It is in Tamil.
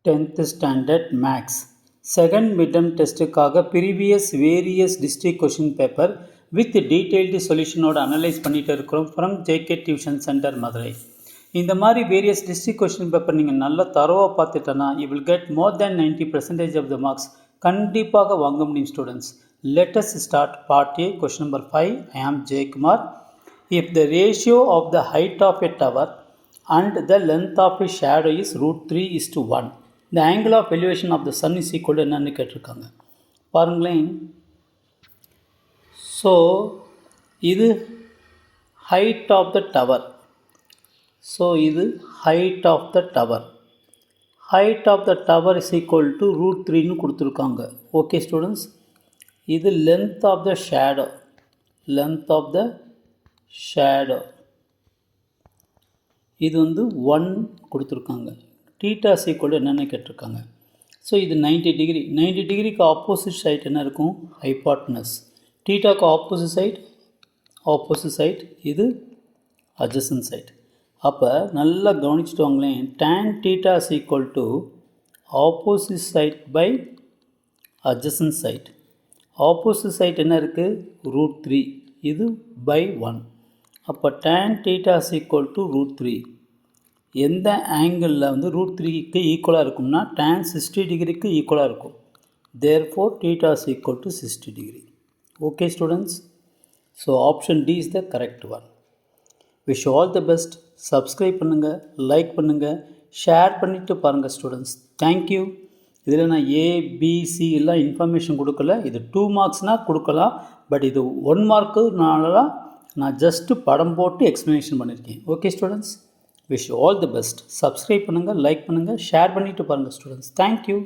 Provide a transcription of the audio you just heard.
10th standard max second midterm டெஸ்ட்டுக்காக previous various district question paper with detailed சொல்யூஷனோட அனலைஸ் பண்ணிட்டு இருக்கிறோம் from JK tuition centre Madurai. இந்த மாதிரி வேரியஸ் டிஸ்ட்ரிக்ட் கொஷின் பேப்பர் நீங்கள் நல்லா தரவாக பார்த்துட்டோன்னா you will get more than 90% of the marks கண்டிப்பாக வாங்க முடியும் students. Let's start part A. Question number 5. I am Jayakumar. If the ratio of the height of a tower and the length of a shadow is √3:1. The angle of elevation of the sun is equal to என்னன்னு கேட்டிருக்காங்க பாருங்களேன். ஸோ இது height of the tower. So இது height of the tower. Height of the tower is equal to √3ன்னு கொடுத்துருக்காங்க. Okay students. இது length of the shadow. Length of the shadow இது வந்து 1 கொடுத்துருக்காங்க. டீட்டா சீக்வல் என்னென்னு கேட்டிருக்காங்க. ஸோ இது 90 டிகிரி. 90 டிகிரிக்கு ஆப்போசிட் சைட் என்ன இருக்கும்? ஹைபாட்னஸ். டீட்டாக்கு ஆப்போசிட் சைட் இது அட்ஜசன்ட் சைட். அப்போ நல்லா கவனிச்சுட்டு வாங்களேன். Tan theta is equal to opposite side by adjacent side. Opposite side என்ன இருக்குது? √3. இது பை 1. அப்போ tan theta is equal to √3. எந்த ஆங்கிளில் வந்து √3க்கு ஈக்குவலாக இருக்கும்னா tan 60 டிகிரிக்கு ஈக்குவலாக இருக்கும். therefore theta is equal to 60 degree. Okay students. So option D is the correct one. Wish you all the best. Subscribe பண்ணுங்கள், லைக் பண்ணுங்கள், ஷேர் பண்ணிவிட்டு பாருங்கள் ஸ்டூடெண்ட்ஸ். தேங்க்யூ. இதில் நான் ஏபிசி எல்லாம் இன்ஃபர்மேஷன் கொடுக்கல. இது 2 மார்க்ஸ்னால் கொடுக்கலாம். பட் இது 1 மார்க்குனால நான் ஜஸ்ட்டு படம் போட்டு எக்ஸ்ப்ளனேஷன் பண்ணியிருக்கேன். Okay students. Wish all the best. Subscribe பண்ணுங்கள், லைக் பண்ணுங்கள், ஷேர் பண்ணிவிட்டு பாருங்கள் ஸ்டூடெண்ட்ஸ். தேங்க்யூ.